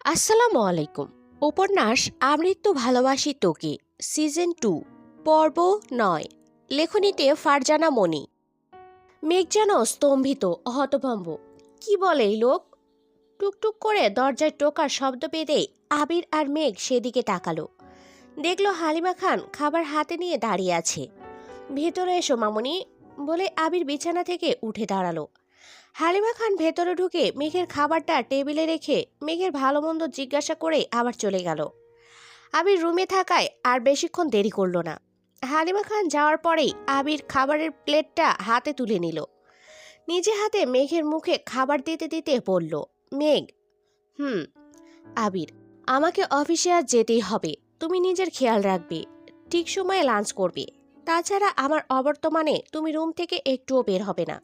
আসসালামু আলাইকুম। উপন্যাস আমৃত্যু ভালোবাসি তোকে, সিজন 2, পর্ব 9। লেখনীতে ফারজানা মনি। মেঘ যেন স্তম্ভিত, হতভম্ব। কি বলে এই লোক? টুকটুক করে দরজায় টোকার শব্দ পেতেই আবির আর মেঘ সেদিকে তাকালো। দেখলো হালিমা খান খাবার হাতে নিয়ে দাঁড়িয়ে আছে। ভেতরে এসো মামুনি বলে আবির বিছানা থেকে উঠে দাঁড়ালো। হালিমা খান ভেতরে ঢুকে মেঘের খাবারটা টেবিলে রেখে মেঘের ভালো মন্দ জিজ্ঞাসা করে আবার চলে গেল। আবির রুমে থাকায় আর বেশিক্ষণ দেরি করলো না। হালিমা খান যাওয়ার পরেই আবির খাবারের প্লেটটা হাতে তুলে নিল। নিজে হাতে মেঘের মুখে খাবার দিতে দিতে বলল, মেঘ। হুম। আবির, আমাকে অফিসে আজ যেতেই হবে। তুমি নিজের খেয়াল রাখবে, ঠিক সময়ে লাঞ্চ করবে। তাছাড়া আমার অবর্তমানে তুমি রুম থেকে একটুও বের হবে না।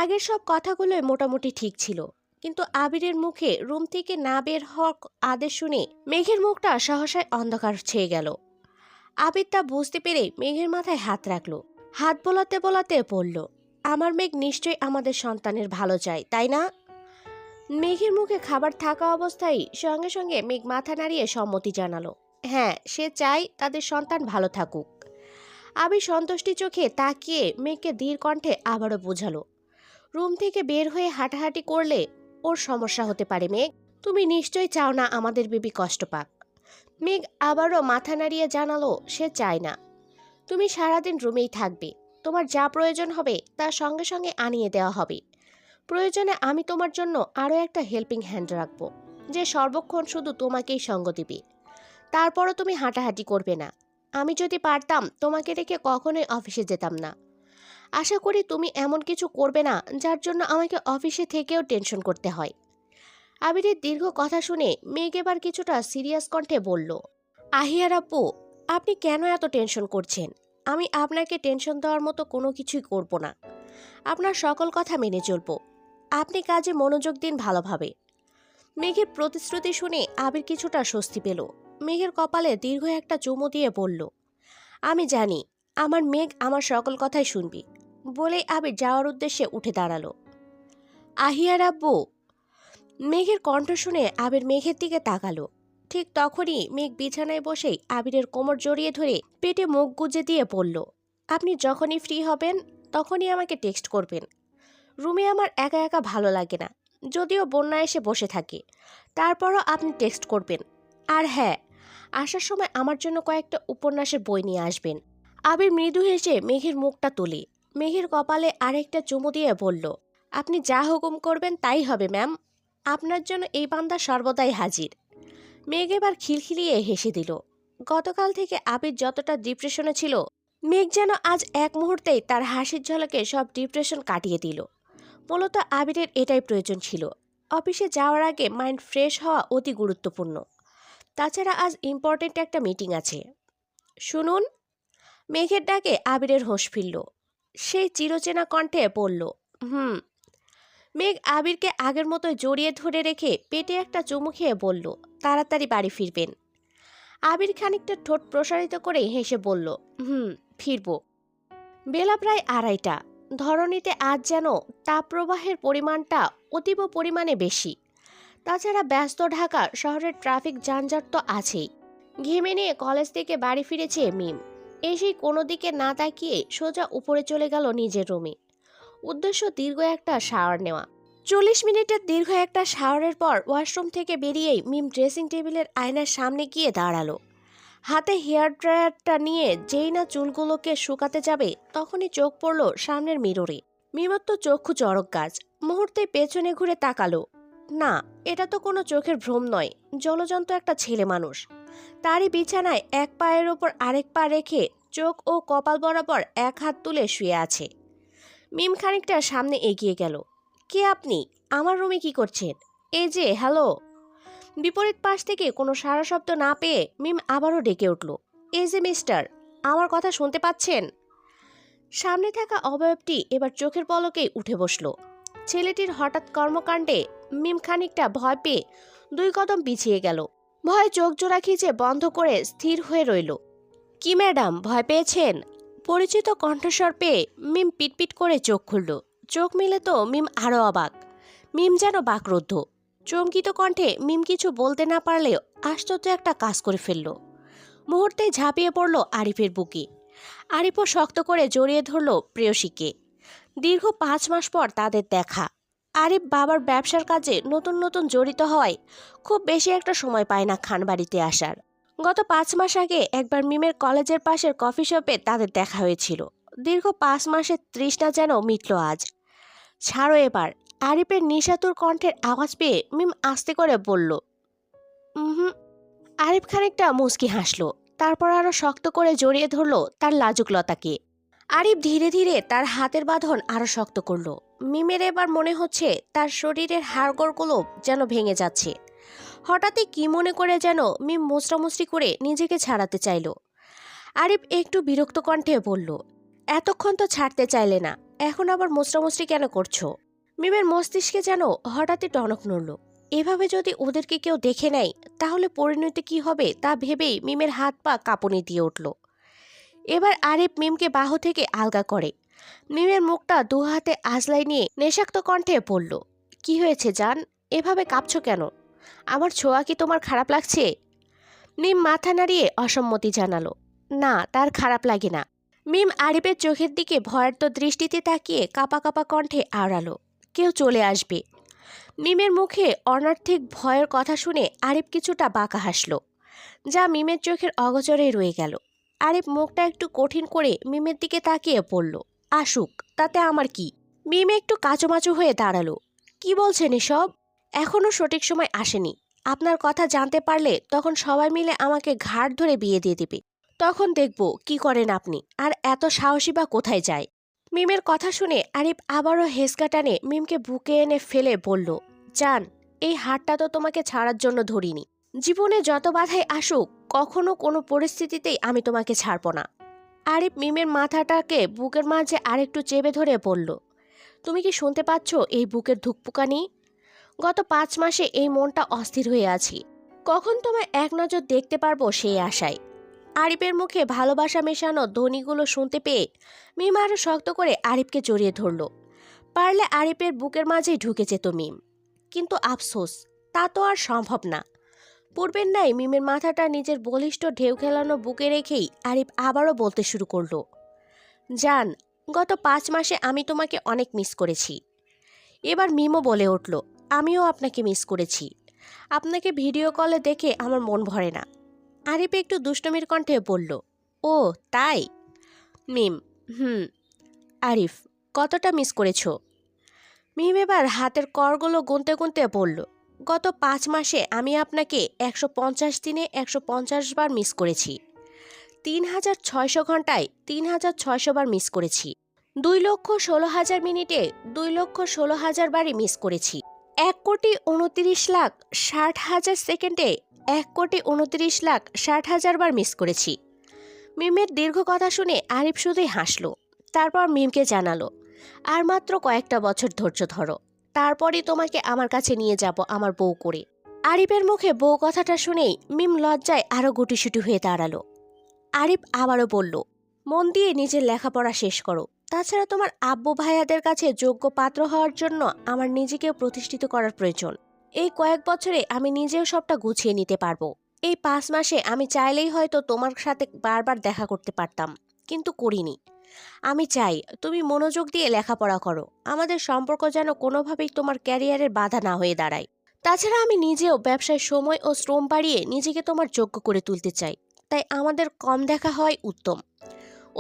আগের সব কথাগুলোই মোটামুটি ঠিক ছিল, কিন্তু আবিরের মুখে রুম থেকে না বের হওয়ার আদেশ শুনে মেঘের মুখটা সহসায় অন্ধকার ছেয়ে গেল। আবির তা বুঝতে পেরে মেঘের মাথায় হাত রাখলো। হাত বোলাতে বোলাতে বলল, আমার মেঘ নিশ্চয়ই আমাদের সন্তানের ভালো চায়, তাই না? মেঘের মুখে খাবার থাকা অবস্থায় সঙ্গে সঙ্গে মেঘ মাথা নাড়িয়ে সম্মতি জানালো। হ্যাঁ, সে চায় তাদের সন্তান ভালো থাকুক। আবির সন্তুষ্টি চোখে তাকিয়ে মেঘকে ধীর কণ্ঠে আবারও বোঝালো, রুম থেকে বের হয়ে হাঁটাহাঁটি করলে ওর সমস্যা হতে পারে মেঘ। তুমি নিশ্চয়ই চাও না আমাদের বেবি কষ্ট পাক। মেঘ আবারও মাথা নাড়িয়ে জানালো সে চায় না। তুমি সারাদিন রুমেই থাকবে। তোমার যা প্রয়োজন হবে তা সঙ্গে সঙ্গে আনিয়ে দেওয়া হবে। প্রয়োজনে আমি তোমার জন্য আরও একটা হেল্পিং হ্যান্ড রাখবো, যে সর্বক্ষণ শুধু তোমাকেই সঙ্গ দিবে। তারপরও তুমি হাঁটাহাঁটি করবে না। আমি যদি পারতাম তোমাকে রেখে কখনোই অফিসে যেতাম না। আশা করি তুমি এমন কিছু করবে না যার জন্য আমাকে অফিসে থেকেও টেনশন করতে হয়। আবিরের দীর্ঘ কথা শুনে মেঘ এবার কিছুটা সিরিয়াস কণ্ঠে বলল, আহিয়ার আপু, আপনি কেন এত টেনশন করছেন? আমি আপনাকে টেনশন দেওয়ার মতো কোনো কিছুই করব না। আপনার সকল কথা মেনে চলব। আপনি কাজে মনোযোগ দিন ভালোভাবে। মেঘের প্রতিশ্রুতি শুনে আবির কিছুটা স্বস্তি পেল। মেঘের কপালে দীর্ঘ একটা চুমু দিয়ে বলল, আমি জানি আমার মেঘ আমার সকল কথাই শুনবি। বলে আবির যাওয়ার উদ্দেশ্যে উঠে দাঁড়ালো। আহিয়ার আব্বু। মেঘের কণ্ঠ শুনে আবির মেঘের দিকে তাকালো। ঠিক তখনই মেঘ বিছানায় বসেই আবিরের কোমর জড়িয়ে ধরে পেটে মুখ গুজে দিয়ে বলল, আপনি যখনই ফ্রি হবেন তখনই আমাকে টেক্সট করবেন। রুমে আমার একা একা ভালো লাগে না, যদিও বন্যা এসে বসে থাকে, তারপরও আপনি টেক্সট করবেন। আর হ্যাঁ, আসার সময় আমার জন্য কয়েকটা উপন্যাসের বই নিয়ে আসবেন। আবির মৃদু হেসে মেঘের মুখটা তুলে মেঘের কপালে আরেকটা চুমু দিয়ে বলল, আপনি যা হুকুম করবেন তাই হবে ম্যাম। আপনার জন্য এই বান্দা সর্বদাই হাজির। মেঘ এবার খিলখিলিয়ে হেসে দিল। গতকাল থেকে আবির যতটা ডিপ্রেশনে ছিল, মেঘ যেন আজ এক মুহূর্তেই তার হাসির ঝলকে সব ডিপ্রেশন কাটিয়ে দিল। মূলত আবিরের এটাই প্রয়োজন ছিল। অফিসে যাওয়ার আগে মাইন্ড ফ্রেশ হওয়া অতি গুরুত্বপূর্ণ। তাছাড়া আজ ইম্পর্টেন্ট একটা মিটিং আছে। শুনুন। মেঘের ডাকে আবিরের হোঁশ ফিরল। সেই চিরচেনা কণ্ঠে বলল, হুম। মেঘ আবিরকে আগের মতো জড়িয়ে ধরে রেখে পেটে একটা চুমু খেয়ে বলল, তাড়াতাড়ি বাড়ি ফিরবেন। আবির খানিকটা ঠোঁট প্রসারিত করে হেসে বলল, হুম, ফিরব। বেলা প্রায় 2:30। ধরণীতে আজ যেন তাপপ্রবাহের পরিমাণটা অতীব পরিমাণে বেশি। তাছাড়া ব্যস্ত ঢাকা শহরের ট্রাফিক যানজট তো আছেই। ঘেমে নিয়ে কলেজ থেকে বাড়ি ফিরেছে মিম। এসেই কোনো দিকে না তাকিয়ে সোজা উপরে চলে গেল নিজের রুমে। উদ্দেশ্য দীর্ঘ একটা শাওয়ার নেওয়া। 40 মিনিটের দীর্ঘ একটা শাওয়ারের পর ওয়াশরুম থেকে বেরিয়েই মিম ড্রেসিং টেবিলের আয়নার সামনে গিয়ে দাঁড়ালো। হাতে হেয়ার ড্রায়ারটা নিয়ে যেই না চুলগুলোকে শুকাতে যাবে তখনই চোখ পড়ল সামনের মিররে। মিমর তো চক্ষু চড়ক গাছ। মুহূর্তে পেছনে ঘুরে তাকালো। না, এটা তো কোনো চোখের ভ্রম নয়, জলজন্ত একটা ছেলে মানুষ। তারই বিছানায় এক পায়ের ওপর আরেক পা রেখে চোখ ও কপাল বরাবর এক হাত তুলে শুয়ে আছে। মিম খানিকটা সামনে এগিয়ে গেল। কে আপনি? আমার রুমে কি করছেন? এই যে হ্যালো। বিপরীত পাশ থেকে কোনো সাড়া শব্দ না পেয়ে মিম আবারও ডেকে উঠল, এই যে মিস্টার, আমার কথা শুনতে পাচ্ছেন? সামনে থাকা অবয়বটি এবার চোখের পলকেই উঠে বসল। ছেলেটির হঠাৎ কর্মকাণ্ডে মিম খানিকটা ভয় পেয়ে 2 কদম পিছিয়ে গেল। ভয় চোখ জোড়া খিচে বন্ধ করে স্থির হয়ে রইল। কি ম্যাডাম, ভয় পেয়েছেন? পরিচিত কণ্ঠস্বর পেয়ে মিম পিটপিট করে চোখ খুলল। চোখ মিলে তো মিম আরও অবাক। মিম যেন বাকরুদ্ধ। চমকিত কণ্ঠে মিম কিছু বলতে না পারলেও আশ্চর্য একটা কাজ করে ফেলল। মুহূর্তে ঝাঁপিয়ে পড়ল আরিফের বুকে। আরিফও শক্ত করে জড়িয়ে ধরল প্রেয়সীকে। দীর্ঘ 5 মাস পর তাদের দেখা। আরিফ বাবার ব্যবসার কাজে নতুন নতুন জড়িত হওয়ায় খুব বেশি একটা সময় পায় না খানবাড়িতে আসার। গত 5 মাস আগে একবার মিমের কলেজের পাশের কফি শপে তাদের দেখা হয়েছিল। দীর্ঘ 5 মাসের তৃষ্ণা যেন মিটল আজ। ছাড়ো এবার। আরিফের নিশাতুর কণ্ঠের আওয়াজ পেয়ে মিম আস্তে করে বলল, হুম। আরিফ খানিকটা মুচকি হাসলো, তারপর আরো শক্ত করে জড়িয়ে ধরল তার লাজুক লতাকে। আরিফ ধীরে ধীরে তার হাতের বাঁধন আরো শক্ত করলো। মিমের এবার মনে হচ্ছে তার শরীরের হাড়গোড়গুলো যেন ভেঙে যাচ্ছে। হঠাৎই কি মনে করে যেন মিম মোচড়ামুচড়ি করে নিজেকে ছাড়াতে চাইল। আরিফ একটু বিরক্ত কণ্ঠে বলল, এতক্ষণ তো ছাড়তে চাইলে না, এখন আবার মোচড়ামুচড়ি কেন করছো? মিমের মস্তিষ্কে যেন হঠাৎই টনক নড়ল। এভাবে যদি ওদেরকে কেউ দেখে নেয় তাহলে পরিণতি কি হবে তা ভেবেই মিমের হাত পা কাঁপুনি দিয়ে উঠল। এবার আরিফ মিমকে বাহু থেকে আলগা করে। মিমের মুখটা দু হাতে আজলাই নিয়ে নেশাক্ত কণ্ঠে বলল, কি হয়েছে জান? এভাবে কাঁপছো কেন? আমার ছোঁয়া কি তোমার খারাপ লাগছে? মিম মাথা নাড়িয়ে অসম্মতি জানালো, না, তার খারাপ লাগে না। মিম আরিফের চোখের দিকে ভয়ার্ত দৃষ্টিতে তাকিয়ে কাঁপা কাঁপা কণ্ঠে আওড়ালো, কেউ চলে আসবে। মিমের মুখে অনর্থিক ভয়ের কথা শুনে আরিফ কিছুটা বাঁকা হাসল, যা মিমের চোখের অগোচরে রয়ে গেল। আরিফ মুখটা একটু কঠিন করে মিমের দিকে তাকিয়ে পড়ল, আসুক, তাতে আমার কি? মিম একটু কাচুমাচু হয়ে দাঁড়ালো, কি বলছেন এসব? এখনও সঠিক সময় আসেনি। আপনার কথা জানতে পারলে তখন সবাই মিলে আমাকে ঘাড় ধরে বিয়ে দিয়ে দেবে। তখন দেখব কি করেন আপনি, আর এত সাহসী বা কোথায় যায়? মিমের কথা শুনে আরিফ আবারও হেসকা টানে মিমকে বুকে এনে ফেলে বলল, জান, এই হাতটা তো তোমাকে ছাড়ার জন্য ধরিনি। জীবনে যত বাধাই আসুক, কখনো কোনো পরিস্থিতিতেই আমি তোমাকে ছাড়ব না। আরিফ মিমের মাথাটাকে বুকের মাঝে আরেকটু চেপে ধরে বলল, তুমি কি শুনতে পাচ্ছ এই বুকের ধুকপুকানি? গত 5 মাসে এই মনটা অস্থির হয়ে আছি, কখন তোমায় এক নজর দেখতে পারবো সেই আশায়। আরিফের মুখে ভালোবাসা মেশানো ধ্বনিগুলো শুনতে পেয়ে মিম আরো শক্ত করে আরিফকে জড়িয়ে ধরল। পারলে আরিফের বুকের মাঝেই ঢুকে যেত মিম, কিন্তু আফসোস, তা তো আর সম্ভব না। পূর্বের ন্যায় মিমের মাথাটা নিজের বলিষ্ঠ ঢেউ খেলানো বুকে রেখেই আরিফ আবারও বলতে শুরু করলো, জান, গত 5 মাসে আমি তোমাকে অনেক মিস করেছি। এবার মিমও বলে উঠল, আমিও আপনাকে মিস করেছি। আপনাকে ভিডিও কলে দেখে আমার মন ভরে না। আরিফ একটু দুষ্টমির কণ্ঠে বলল, ও তাই? মিম, হুম। আরিফ, কতটা মিস করেছো? মিম এবার হাতের করগুলো গুনতে গুনতে বলল, গত 5 মাসে আমি আপনাকে 150 দিনে 150 বার মিস করেছি। 3600 ঘন্টায় 3600 বার মিস করেছি। 2,16,000 মিনিটে 2,16,000 বারই মিস করেছি। 1,29,60,000 সেকেন্ডে 1,29,60,000 বার মিস করেছি। মিমের দীর্ঘ কথা শুনে আরিফ শুধুই হাসল। তারপর মিমকে জানালো, আর মাত্র কয়েকটা বছর ধৈর্য ধরো, তারপরই তোমাকে আমার কাছে নিয়ে যাব আমার বউ করে। আরিফের মুখে বউ কথাটা শুনেই মিম লজ্জায় আরো গুটিসুটি হয়ে দাঁড়ালো। আরিফ আবারও বলল, মন দিয়ে নিজের লেখাপড়া শেষ করো। তাছাড়া তোমার আব্বু ভাইয়াদের কাছে যোগ্য পাত্র হওয়ার জন্য আমার নিজেকে প্রতিষ্ঠিত করার প্রয়োজন। এই কয়েক বছরে আমি নিজেও সবটা গুছিয়ে নিতে পারবো। এই 5 মাসে আমি চাইলেই হয়তো তোমার সাথে বারবার দেখা করতে পারতাম, কিন্তু করিনি। আমি চাই তুমি মনোযোগ দিয়ে লেখাপড়া করো, আমাদের সম্পর্ক যেন কোনোভাবেই তোমার ক্যারিয়ারের বাধা না হয়ে দাঁড়ায়। তাছাড়া আমি নিজেও ব্যবসায় সময় ও শ্রম বাড়িয়ে নিজেকে তোমার যোগ্য করে তুলতে চাই, তাই আমাদের কম দেখা হয় উত্তম।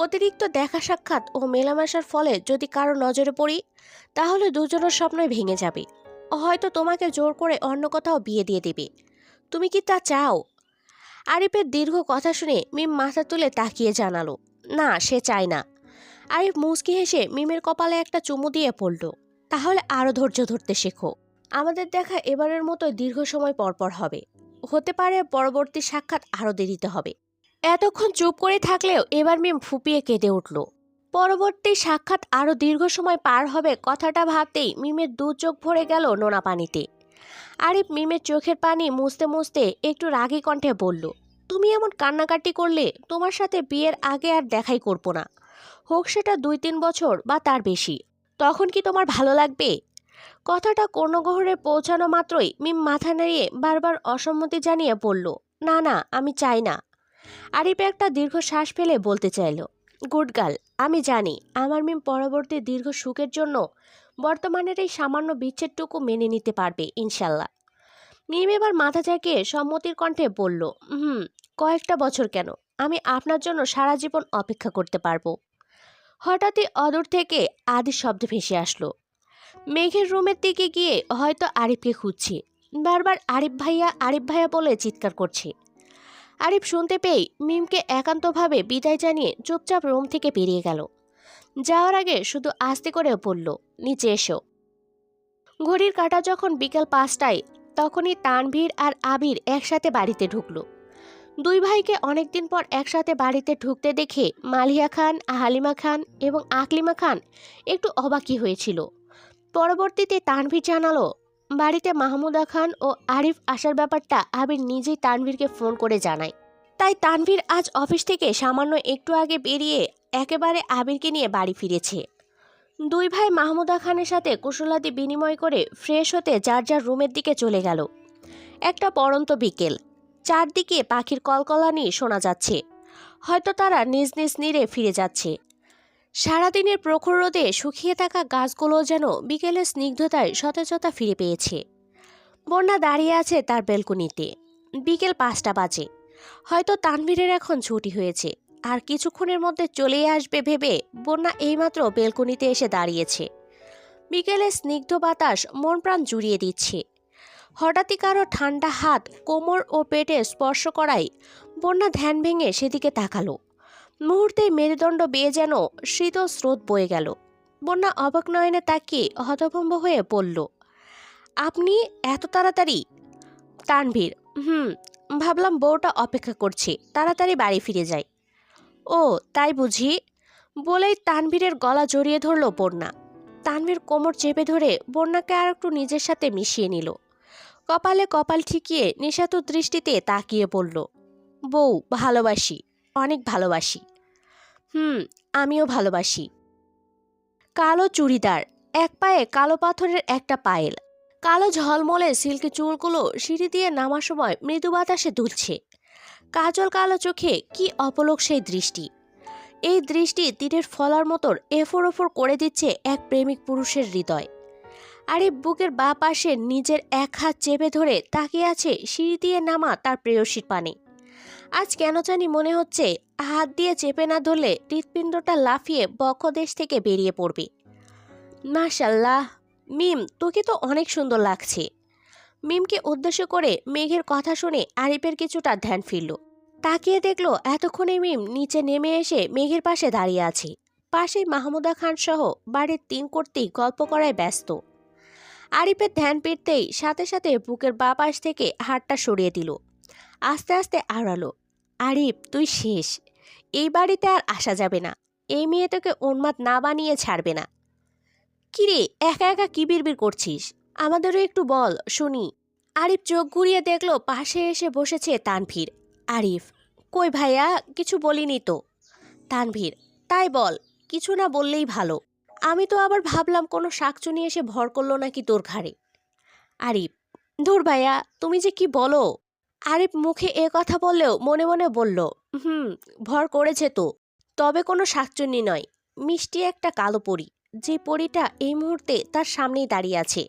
অতিরিক্ত দেখা সাক্ষাৎ ও মেলামেশার ফলে যদি কারো নজরে পড়ি, তাহলে দুজনের স্বপ্নই ভেঙে যাবে। হয়তো তোমাকে জোর করে অন্য কোথাও বিয়ে দিয়ে দেবে। তুমি কি তা চাও? আরিফের দীর্ঘ কথা শুনে মিম মাথা তুলে তাকিয়ে জানালো, না, সে চায় না। আরিফ মুচকি হেসে মিমের কপালে একটা চুমু দিয়ে পড়ল, তাহলে আরো ধৈর্য ধরতে শেখো। আমাদের দেখা এবারের মতো দীর্ঘ সময় পরপর হবে, হতে পারে পরবর্তী সাক্ষাৎ আরো দেরিতে হবে। এতক্ষণ চুপ করে থাকলেও এবার মিম ফুপিয়ে কেঁদে উঠল। পরবর্তী সাক্ষাৎ আরো দীর্ঘ সময় পার হবে কথাটা ভাবতেই মিমের 2 চোখ ভরে গেল নোনা পানিতে। আরিফ মিমের চোখের পানি মুছতে মুছতে একটু রাগী কণ্ঠে বলল, তুমি এমন কান্নাকাটি করলে তোমার সাথে বিয়ের আগে আর দেখাই করব না, হোক সেটা 2-3 বছর বা তার বেশি। তখন কি তোমার ভালো লাগবে? কথাটা কর্ণগহ্বরে পৌঁছানো মাত্রই মিম মাথা নাড়িয়ে বারবার অসম্মতি জানিয়ে বলল, না না, আমি চাই না। আরিফ একটা দীর্ঘ শ্বাস ফেলে বলতে চাইল, গুড গার্ল, আমি জানি আমার মিম পরবর্তী দীর্ঘ সুখের জন্য বর্তমানের এই সামান্য বিচ্ছেদটুকু মেনে নিতে পারবে ইনশাল্লাহ। মিম এবার মাথা ঝাঁকিয়ে সম্মতির কণ্ঠে বলল, কয়েকটা বছর কেন, আমি আপনার জন্য সারা জীবন অপেক্ষা করতে পারবো। হঠাৎই অদূর থেকে আদির শব্দ ভেসে আসলো। মেঘের রুমের দিকে গিয়ে হয়তো আরিফকে খুঁজছে, বারবার আরিফ ভাইয়া বলে চিৎকার করছে। আরিফ শুনতে পেয়ে মিমকে একান্তভাবে বিদায় জানিয়ে চুপচাপ রুম থেকে বেরিয়ে গেল। যাওয়ার আগে শুধু আস্তে করে বলল, নিচে এসো। ঘড়ির কাঁটা যখন বিকেল 5টায়, তখনই তানভীর আর আবির একসাথে বাড়িতে ঢুকলো। দুই ভাইকে অনেকদিন পর একসাথে বাড়িতে ঢুকতে দেখে মালিয়া খান, হালিমা খান এবং আকলিমা খান একটু অবাকই হয়েছিল। পরবর্তীতে তানভীর জানালো, বাড়িতে মাহমুদা খান ও আরিফ আসার ব্যাপারটা আবির নিজেই তানভীরকে ফোন করে জানায়। তাই তানভীর আজ অফিস থেকে সামান্য একটু আগে বেরিয়ে একেবারে আবিরকে নিয়ে বাড়ি ফিরেছে। দুই ভাই মাহমুদা খানের সাথে কুশলাদি বিনিময় করে ফ্রেশ হতে যার যার রুমের দিকে চলে গেল। একটা পড়ন্ত বিকেল, চারদিকে পাখির কলকলানি শোনা যাচ্ছে। হয়তো তারা নিজ নিজ নীড়ে ফিরে যাচ্ছে। সারাদিনের প্রখর রোদে শুকিয়ে থাকা গাছগুলো যেন বিকেলের স্নিগ্ধতায় সতেজতা ফিরে পেয়েছে। বন্যা দাঁড়িয়ে আছে তার বেলকনিতে। বিকেল 5টা বাজে। হয়তো তানভীরের এখন ছুটি হয়েছে, আর কিছুক্ষণের মধ্যে চলেই আসবে ভেবে বন্যা এইমাত্র বেলকনিতে এসে দাঁড়িয়েছে। বিকেলে স্নিগ্ধ বাতাস মন প্রাণ জুড়িয়ে দিচ্ছে। হঠাৎই কারো ঠান্ডা হাত কোমর ও পেটে স্পর্শ করায় বন্যা ধ্যান ভেঙে সেদিকে তাকালো। মুহূর্তেই মেরুদণ্ড বেয়ে যেন শীতল স্রোত বয়ে গেল। বন্যা অবাক নয়নে তাকিয়ে হতভম্ব হয়ে বলল, আপনি এত তাড়াতাড়ি? তানভীর, ভাবলাম বউটা অপেক্ষা করছে, তাড়াতাড়ি বাড়ি ফিরে যাই। ও তাই বুঝি? বলেই তানভীরের গলা জড়িয়ে ধরল বন্যা। তানভীর কোমর চেপে ধরে বন্যাকে আর একটু নিজের সাথে মিশিয়ে নিল। কপালে কপাল ঠেকিয়ে নিশাত দৃষ্টিতে তাকিয়ে বলল, বউ, ভালোবাসি, অনেক ভালোবাসি। আমিও ভালোবাসি। কালো চুড়িদার, এক পায়ে কালো পাথরের একটা পায়েল, কালো ঝলমলে সিল্কি চুলগুলো সিঁড়ি দিয়ে নামার সময় মৃদু বাতাসে দুলছে। কাজল কালো চোখে কি অপলক সেই দৃষ্টি। এই দৃষ্টি তীরের ফলার মতোর এফোর ওফোর করে দিচ্ছে এক প্রেমিক পুরুষের হৃদয়। আরিফ বুকের বাঁ পাশে নিজের এক হাত চেপে ধরে তাকিয়ে আছে সিঁড়ি দিয়ে নামা তার প্রেয়সীর পানে। আজ কেন জানি মনে হচ্ছে হাত দিয়ে চেপে না ধরলে হৃৎপিণ্ডটা লাফিয়ে বক্ষদেশ থেকে বেরিয়ে পড়বে। মাশাল্লাহ, মিম, তোকে তো অনেক সুন্দর লাগছে। মিমকে উদ্দেশ্য করে মেঘের কথা শুনে আরিফের কিছুটা ধ্যান ফিরল। তাকিয়ে দেখলো এতক্ষণে মিম নিচে নেমে এসে মেঘের পাশে দাঁড়িয়ে আছে। পাশেই মাহমুদা খান সহ বাড়ির 3 কর্তৃক গল্প করায় ব্যস্ত। আরিফের ধ্যান ফিরতেই সাথে সাথে বুকের বাঁ পাশ থেকে হাতটা সরিয়ে দিল। আস্তে আস্তে আড়ালো। আরিফ, তুই শেষ। এই বাড়িতে আর আসা যাবে না। এই মেয়ে তোকে উন্মাদ না বানিয়ে ছাড়বে না। কিরে, একা একা কি বিড়বিড় করছিস? আমাদেরও একটু বল, শুনি। আরিফ চোখ ঘুরিয়ে দেখলো পাশে এসে বসেছে তানভীর। আরিফ, কই ভাইয়া, কিছু বলিনি তো। তানভীর, তাই বল, কিছু না বললেই ভালো। আমি তো আবার ভাবলাম কোনো শাকচুনি এসে ভর করলো নাকি তোর ঘাড়ে। আরিফ, ধুর ভাইয়া, তুমি যে কি বলো। আরিফ মুখে এ কথা বললেও মনে মনে বলল, ভর করেছে তো, তবে কোনো শাকচুন্নি নয়, মিষ্টি একটা কালো পরী, যে পরীটা এই মুহূর্তে তার সামনেই দাঁড়িয়ে আছে।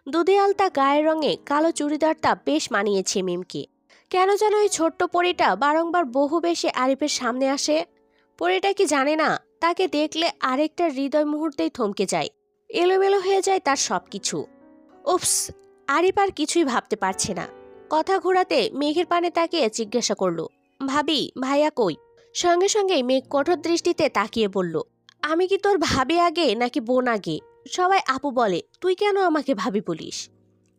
দুধে আলতা গায়ের রঙে কালো চুড়িদারটা বেশ মানিয়েছে মিমকে। কেন যেন এই ছোট্ট পরীটা বারংবার বহু বেশি আরিফের সামনে আসে। পরীটা কি জানে না তাকে দেখলে আরেকটা হৃদয় মুহূর্তেই থমকে যায়, এলোমেলো হয়ে যায় তার সবকিছু। উপস, আরিফ আর কিছুই ভাবতে পারছে না। কথা ঘোরাতে মেঘের পানে তাকিয়ে জিজ্ঞাসা করলো, ভাবি, ভাইয়া কই? সঙ্গে সঙ্গেই মেঘ কঠোর দৃষ্টিতে তাকিয়ে বলল, আমি কি তোর ভাবি আগে নাকি বোন আগে? সবাই আপু বলে, তুই কেন আমাকে ভাবি বলিস?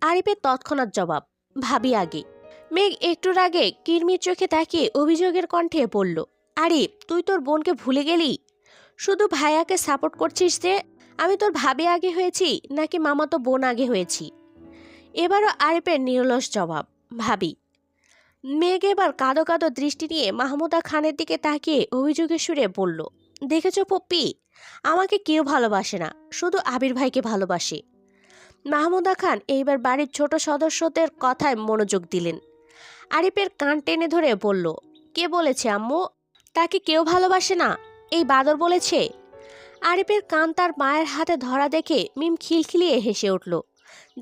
আরিফের তৎক্ষণাৎ জবাব, ভাবি আগে। মেঘ একটুর আগে কিরমির চোখে তাকিয়ে অভিযোগের কণ্ঠে বলল, আরিফ, তুই তোর বোনকে ভুলে গেলি? শুধু ভাইয়াকে সাপোর্ট করছিস যে। আমি তোর ভাবি আগে হয়েছি নাকি মামাতো বোন আগে হয়েছি? এবারও আরিফের নিরলস জবাব, ভাবি। মেঘ এবার কাঁদো কাঁদো দৃষ্টি নিয়ে মাহমুদা খানের দিকে তাকিয়ে অভিযোগের সুরে বলল, দেখেছো পপ্পি, আমাকে কেউ ভালোবাসে না, শুধু আবির ভাইকে ভালোবাসে। মাহমুদা খান এইবার বাড়ির ছোট সদস্যদের কথায় মনোযোগ দিলেন। আরিফের কান টেনে ধরে বলল, কে বলেছে আম্মু? তাকে কেউ ভালোবাসে না, এই বাদর বলেছে। আরিফের কান তার মায়ের হাতে ধরা দেখে মিম খিলখিলিয়ে হেসে উঠল,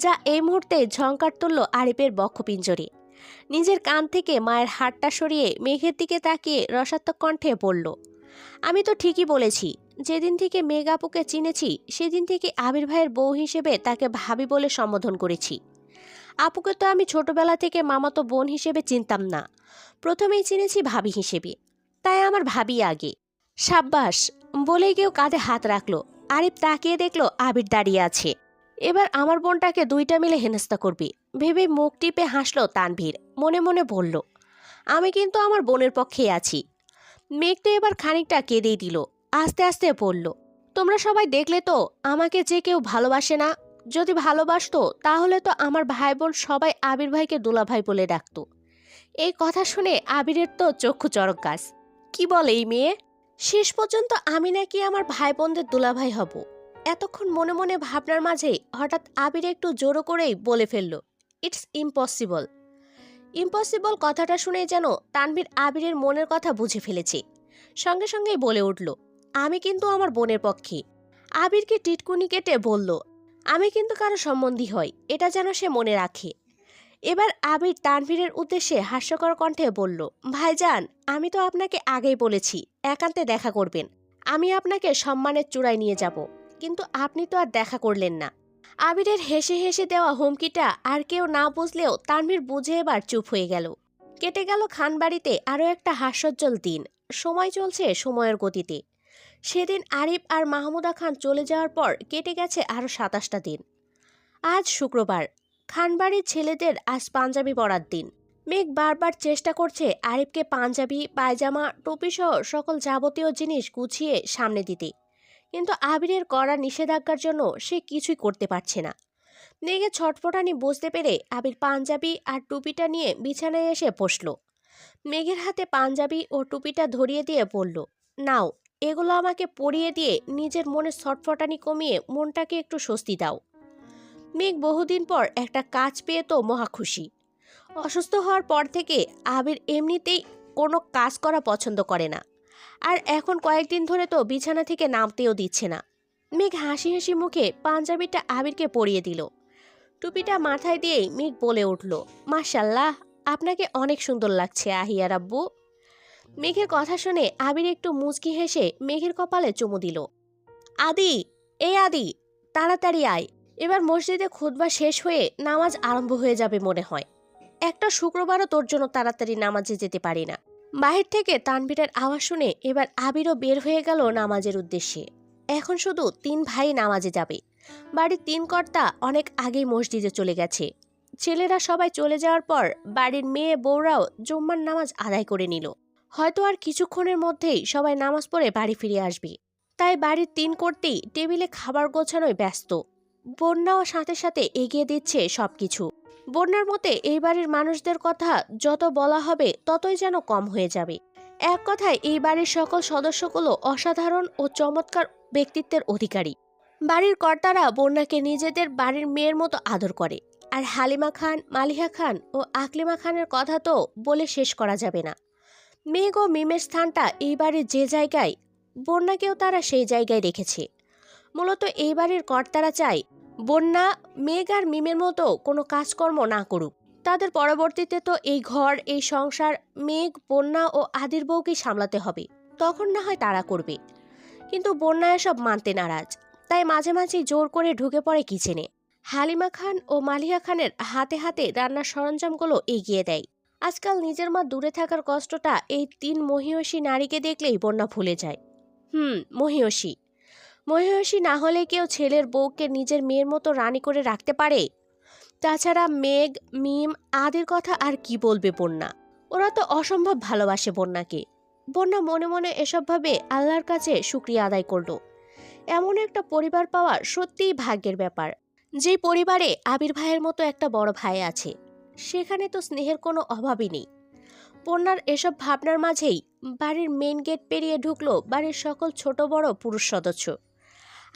যা এই মুহূর্তে ঝংকার তুলল আরিফের বক্ষপিঞ্জরে। নিজের কান থেকে মায়ের হাতটা সরিয়ে মেঘের দিকে তাকিয়ে রসাত্মক কণ্ঠে বলল, আমি তো ঠিকই বলেছি। যেদিন থেকে মেঘ আপুকে চিনেছি সেদিন থেকে আবির ভাইয়ের বউ হিসেবে তাকে ভাবি বলে সম্বোধন করেছি। আপুকে তো আমি ছোটবেলা থেকে মামাতো বোন হিসেবে চিনতাম না, প্রথমেই চিনেছি ভাবি হিসেবে, তাই আমার ভাবি আগে। সাব্বাস বলেই কেউ কাঁধে হাত রাখলো। আরিফ তাকিয়ে দেখলো আবির দাঁড়িয়ে আছে। এবার আমার বোনটাকে দুইটা মিলে হেনস্থা করবি ভেবে মুখ টিপে হাসলো তানভীর, মনে মনে বলল, আমি কিন্তু আমার বোনের পক্ষেই আছি। মেঘ তো এবার খানিকটা কেঁদেই দিল, আস্তে আস্তে বলল, তোমরা সবাই দেখলে তো আমাকে যে কেউ ভালোবাসে না। যদি ভালোবাসতো তাহলে তো আমার ভাই বোন সবাই আবির ভাইকে দুলাভাই বলে ডাকতো। এই কথা শুনে আবিরের তো চক্ষু চড়ক গাছ। কি বলে এই মেয়ে? শেষ পর্যন্ত আমি নাকি আমার ভাই বোনদের দুলাভাই হব? এতক্ষণ মনে মনে ভাবনার মাঝে হঠাৎ আবির একটু জোরো করেই বলে ফেলল, ইটস ইম্পসিবল। ইম্পসিবল কথাটা শুনে যেন তানভীর আবিরের মনের কথা বুঝে ফেলেছে। সঙ্গে সঙ্গেই বলে উঠল, আমি কিন্তু আমার বোনের পক্ষে। আবিরকে টিটকুনি কেটে বলল, আমি কিন্তু কারো সম্বন্ধী হই, এটা যেন সে মনে রাখে। এবার আবির তানভীরের উদ্দেশ্যে হাস্যকর কণ্ঠে বলল, ভাইজান, আমি তো আপনাকে আগেই বলেছি একান্তে দেখা করবেন, আমি আপনাকে সম্মানের চূড়ায় নিয়ে যাব, কিন্তু আপনি তো আর দেখা করলেন না। আবিরের হেসে হেসে দেওয়া হুমকিটা আর কেউ না বুঝলেও তানভীর বুঝে এবার চুপ হয়ে গেল। কেটে গেল খানবাড়িতে আরও একটা হাস্যোজ্জ্বল দিন। সময় চলছে সময়ের গতিতে। সেদিন আরিফ আর মাহমুদা খান চলে যাওয়ার পর কেটে গেছে আরও 27টা দিন। আজ শুক্রবার। খানবাড়ির ছেলেদের আজ পাঞ্জাবি পরার দিন। মেঘ বারবার চেষ্টা করছে আরিফকে পাঞ্জাবি, পায়জামা, টুপি সহ সকল যাবতীয় জিনিস গুছিয়ে সামনে দিতে, কিন্তু আবিরের কড়া নিষেধাজ্ঞার জন্য সে কিছুই করতে পারছে না। মেঘের ছটফটানি বুঝতে পেরে আবির পাঞ্জাবি আর টুপিটা নিয়ে বিছানায় এসে বসল। মেঘের হাতে পাঞ্জাবি ও টুপিটা ধরিয়ে দিয়ে বলল, নাও, এগুলো আমাকে পরিয়ে দিয়ে নিজের মনের ছটফটানি কমিয়ে মনটাকে একটু স্বস্তি দাও। মেঘ বহুদিন পর একটা কাজ পেয়ে তো মহা খুশি। অসুস্থ হওয়ার পর থেকে আবির এমনিতেই কোনো কাজ করা পছন্দ করে না, আর এখন কয়েকদিন ধরে তো বিছানা থেকে নামতেও দিচ্ছে না। মেঘ হাসি হাসি মুখে পাঞ্জাবিটা আবিরকে পরিয়ে দিল। টুপিটা মাথায় দিয়েই মেঘ বলে উঠল, মাশাল্লাহ, আপনাকে অনেক সুন্দর লাগছে আহিয়া রাব্বু। মেঘের কথা শুনে আবির একটু মুচকি হেসে মেঘের কপালে চুমু দিল। আদি, এই আদি, তাড়াতাড়ি আয়, এবার মসজিদে খুতবা শেষ হয়ে নামাজ আরম্ভ হয়ে যাবে মনে হয়। একটা শুক্রবারও তোর জন্য তাড়াতাড়ি নামাজে যেতে পারি না। বাহির থেকে তানভীরের আওয়াজ শুনে এবার আবিরও বের হয়ে গেল নামাজের উদ্দেশ্যে। এখন শুধু 3 ভাই নামাজে যাবে। বাড়ির 3 কর্তা অনেক আগেই মসজিদে চলে গেছে। ছেলেরা সবাই চলে যাওয়ার পর বাড়ির মেয়ে বউরাও জুম্মার নামাজ আদায় করে নিল। হয়তো আর কিছুক্ষণের মধ্যেই সবাই নামাজ পড়ে বাড়ি ফিরে আসবে। তাই বাড়ির 3 কর্তেই টেবিলে খাবার গোছানোয় ব্যস্ত। বন্যাও সাথে সাথে এগিয়ে দিচ্ছে সবকিছু। বন্যার মতে এই বাড়ির মানুষদের কথা যত বলা হবে ততই যেন কম হয়ে যাবে। এক কথায় এই বাড়ির সকল সদস্যগুলো অসাধারণ ও চমৎকার ব্যক্তিত্বের অধিকারী। বাড়ির কর্তারা বন্যাকে নিজেদের বাড়ির মেয়ের মতো আদর করে। আর হালিমা খান, মালিহা খান ও আকলিমা খানের কথা তো বলে শেষ করা যাবে না। মেঘ ও মিমের স্থানটা এই বাড়ির যে জায়গায়, বন্যাকেও তারা সেই জায়গায় রেখেছে। মূলত এই বাড়ির কর্তারা চায় বন্যা, মেঘ আর মিমের মতো কোনো কাজকর্ম না করুক। তাদের পরবর্তীতে তো এই ঘর, এই সংসার মেঘ, বন্যা ও আদির বউকেই সামলাতে হবে, তখন না হয় তারা করবে। কিন্তু বন্যা এসব মানতে নারাজ, তাই মাঝে মাঝেই জোর করে ঢুকে পড়ে কিচেনে। হালিমা খান ও মালিহা খানের হাতে হাতে রান্নার সরঞ্জামগুলো এগিয়ে দেয়। আজকাল নিজের মা দূরে থাকার কষ্টটা এই 3 মহিয়সী নারীকে দেখলেই বন্যা ভুলে যায়। মহিয়সী মহিয়সী না হলে কেউ ছেলের বউকে নিজের মেয়ের মতো রানী করে রাখতে পারে? তাছাড়া মেঘ, মিম, আদির কথা আর কি বলবে বন্যা? ওরা তো অসম্ভব ভালোবাসে বন্যাকে। বন্যা মনে মনে এসব ভাবে আল্লাহর কাছে শুকরিয়া আদায় করল। এমন একটা পরিবার পাওয়া সত্যিই ভাগ্যের ব্যাপার। যে পরিবারে আবির ভাইয়ের মতো একটা বড় ভাই আছে, সেখানে তো স্নেহের কোনো অভাবই নেই। বন্যার এসব ভাবনার মাঝেই বাড়ির মেইন গেট পেরিয়ে ঢুকলো বাড়ির সকল ছোট বড় পুরুষ সদস্য।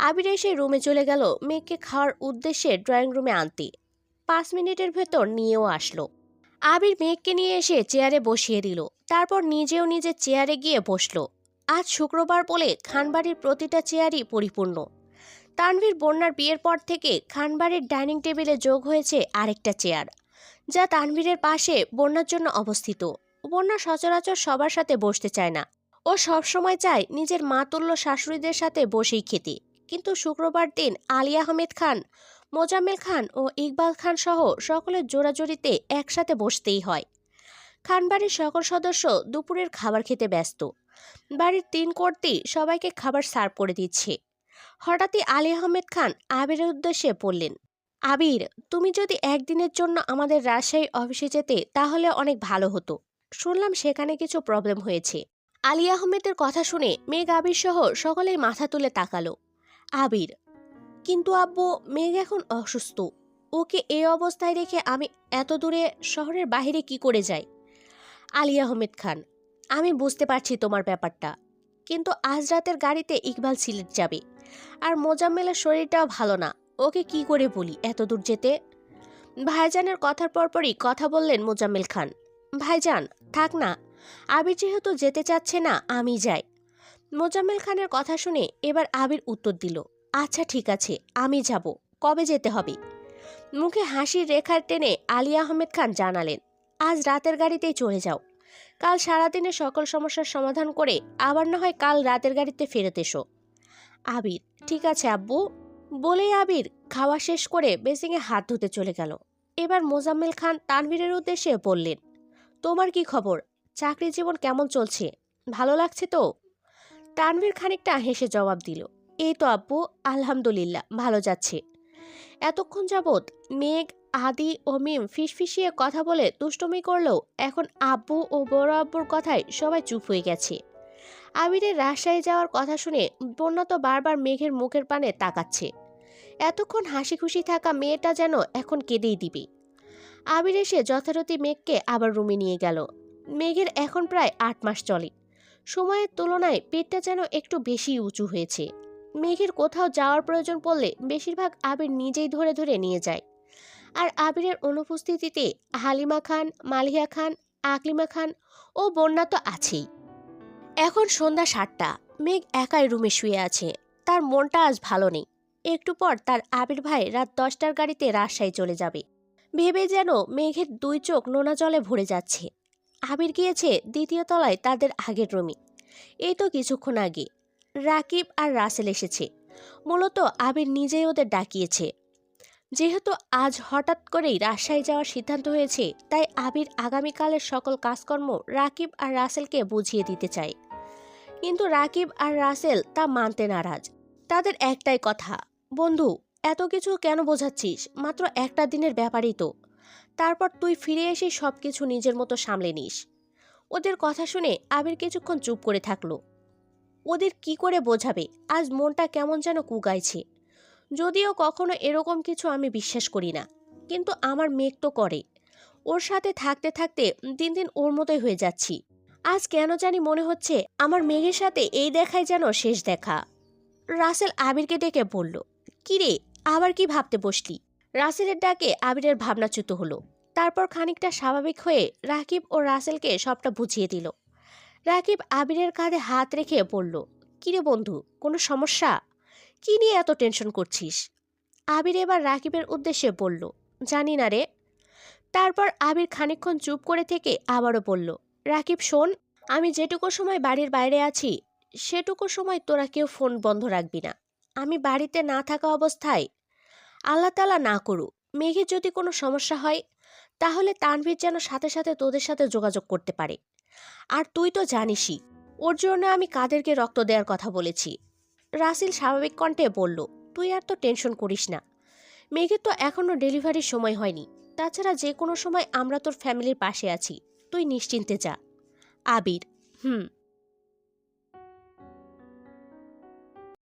আবির এসে রুমে চলে গেল মেঘকে খাওয়ার উদ্দেশ্যে ড্রয়িং রুমে আনতে। 5 মিনিটের ভেতর নিয়েও আসলো। আবির মেঘকে নিয়ে এসে চেয়ারে বসিয়ে দিল, তারপর নিজেও নিজের চেয়ারে গিয়ে বসলো। আজ শুক্রবার বলে খানবাড়ির প্রতিটা চেয়ারই পরিপূর্ণ। তানভীর বন্যার বিয়ের পর থেকে খানবাড়ির ডাইনিং টেবিলে যোগ হয়েছে আরেকটা চেয়ার, যা তানভীরের পাশে বন্যার জন্য অবস্থিত। বন্যা সচরাচর সবার সাথে বসতে চায় না, ও সবসময় চায় নিজের মাতুল্য শাশুড়িদের সাথে বসেই খেতে। কিন্তু শুক্রবার দিন আলী আহমেদ খান, মোজাম্মেল খান ও ইকবাল খান সহ সকলের জোড়াজোড়িতে একসাথে বসতেই হয়। খানবাড়ির সকল সদস্য দুপুরের খাবার খেতে ব্যস্ত। বাড়ির 3 কর্ত্রী সবাইকে খাবার সার্ভ করে দিচ্ছে। হঠাৎই আলী আহমেদ খান আবিরের উদ্দেশ্যে বললেন, আবির, তুমি যদি একদিনের জন্য আমাদের রাজশাহী অফিসে যেতে তাহলে অনেক ভালো হতো। শুনলাম সেখানে কিছু প্রবলেম হয়েছে। আলী আহমেদের কথা শুনে মেঘ আবির সহ সকলেই মাথা তুলে তাকালো। আবির, কিন্তু আব্বু, মেঘ এখন অসুস্থ। ওকে এই অবস্থায় রেখে আমি এত দূরে শহরের বাইরে কি করে যাই? আলী আহমেদ খান, আমি বুঝতে পারছি তোমার ব্যাপারটা, কিন্তু আজ রাতের গাড়িতে ইকবাল সিলেট যাবে, আর মোজাম্মেলের শরীরটাও ভালো না। ওকে কি করে বলি এত দূর যেতে? ভাইজানের কথার পরপরই কথা বললেন মোজাম্মেল খান। ভাইজান, থাক না, আবির যেহেতু যেতে চাচ্ছে না, আমি যাই। মোজাম্মেল খানের কথা শুনে এবার আবির উত্তর দিল, আচ্ছা ঠিক আছে, আমি যাব। কবে যেতে হবে? মুখে হাসির রেখার টেনে আলী আহমেদ খান জানালেন, আজ রাতের গাড়িতেই চলে যাও। কাল সারাদিনে সকল সমস্যার সমাধান করে আবার না হয় কাল রাতের গাড়িতে ফেরত এসো। আবির, ঠিক আছে আব্বু। বলেই আবির খাওয়া শেষ করে বেসিংয়ে হাত ধুতে চলে গেল। এবার মোজাম্মেল খান তানভীরের উদ্দেশ্যে বললেন, তোমার কি খবর? চাকরি জীবন কেমন চলছে? ভালো লাগছে তো? তানভীর খানিকটা হেসে জবাব দিল, এই তো আব্বু, আলহামদুলিল্লাহ ভালো যাচ্ছে। এতক্ষণ যাবৎ মেঘ, আদি ও মিম ফিসফিসিয়ে কথা বলে দুষ্টুমি করলেও এখন আব্বু ও বড় আব্বুর কথায় সবাই চুপ হয়ে গেছে। আবিরের রাজশাহী যাওয়ার কথা শুনে বন্যা তো বারবার মেঘের মুখের পানে তাকাচ্ছে। এতক্ষণ হাসি খুশি থাকা মেয়েটা যেন এখন কেঁদেই দিবে। আবির এসে যথারীতি মেঘকে আবার রুমে নিয়ে গেল। মেঘের এখন প্রায় 8 মাস চলে। সময়ের তুলনায় পেটটা যেন একটু বেশি উঁচু হয়েছে। মেঘের কোথাও যাওয়ার প্রয়োজন পড়লে বেশিরভাগ আবির নিজেই ধরে ধরে নিয়ে যায়। আর আবিরের অনুপস্থিতিতে হালিমা খান, মালিহা খান, আকলিমা খান ও বন্যা তো আছেই। এখন সন্ধ্যা 7টা। মেঘ একাই রুমে শুয়ে আছে। তার মনটা আজ ভালো নেই। একটু পর তার আবির ভাই রাত 10টার গাড়িতে রাজশাহী চলে যাবে। ভেবে যেন মেঘের 2 চোখ নোনা জলে ভরে যাচ্ছে। আবির গিয়েছে 2য় তলায় তাদের আগের রুমে। এই তো কিছুক্ষণ আগে রাকিব আর রাসেল এসেছে। মূলত আবির নিজেই ওদের ডাকিয়েছে। যেহেতু আজ হঠাৎ করেই রাজশাহী যাওয়ার সিদ্ধান্ত হয়েছে, তাই আবির আগামীকালের সকল কাজকর্ম রাকিব আর রাসেলকে বুঝিয়ে দিতে চায়। কিন্তু রাকিব আর রাসেল তা মানতে নারাজ। তাদের একটাই কথা, বন্ধু, এত কিছু কেন বোঝাচ্ছিস? মাত্র একটা দিনের ব্যাপারই তো। তারপর তুই ফিরে এসে সবকিছু নিজের মতো সামলে নিস। ওদের কথা শুনে আবির কিছুক্ষণ চুপ করে থাকলো। ওদের কি করে বোঝাবে? আজ মনটা কেমন যেন কুগাইছে। যদিও কখনো এরকম কিছু আমি বিশ্বাস করি না, কিন্তু আমার মেঘ তো করে। ওর সাথে থাকতে থাকতে দিন দিন ওর মতোই হয়ে যাচ্ছি। আজ কেন জানি মনে হচ্ছে আমার মেঘের সাথে এই দেখাই যেন শেষ দেখা। রাসেল আবিরকে ডেকে বলল, কিরে, আবার কি ভাবতে বসলি? রাসেলের ডাকে আবিরের ভাবনাচ্যুত হলো। তারপর খানিকটা স্বাভাবিক হয়ে রাকিব ও রাসেলকে সবটা বুঝিয়ে দিল। রাকিব আবিরের কাঁধে হাত রেখে বলল, কিরে বন্ধু, কোনো সমস্যা? কি নিয়ে এত টেনশন করছিস? আবির এবার রাকিবের উদ্দেশ্যে বলল, জানি না রে। তারপর আবির খানিকক্ষণ চুপ করে থেকে আবারও বলল, রাকিব শোন, আমি যেটুকু সময় বাড়ির বাইরে আছি সেটুকু সময় তোরা কেউ ফোন বন্ধ রাখবি না। আমি বাড়িতে না থাকা অবস্থায়, আল্লাহ তাআলা না করুক, মেঘের যদি কোনো সমস্যা হয়, তাহলে তানভীর যেন সাথে সাথে তোদের সাথে যোগাযোগ করতে পারে। আর তুই তো জানিসই ওর জন্য আমি কাদেরকে রক্ত দেওয়ার কথা বলেছি। রাসেল স্বাভাবিক কণ্ঠে বলল, তুই আর তো টেনশন করিস না। মেঘের তো এখনো ডেলিভারির সময় হয়নি। তাছাড়া যে কোনো সময় আমরা তোর ফ্যামিলির পাশে আছি। তুই নিশ্চিন্তে যা। আবির,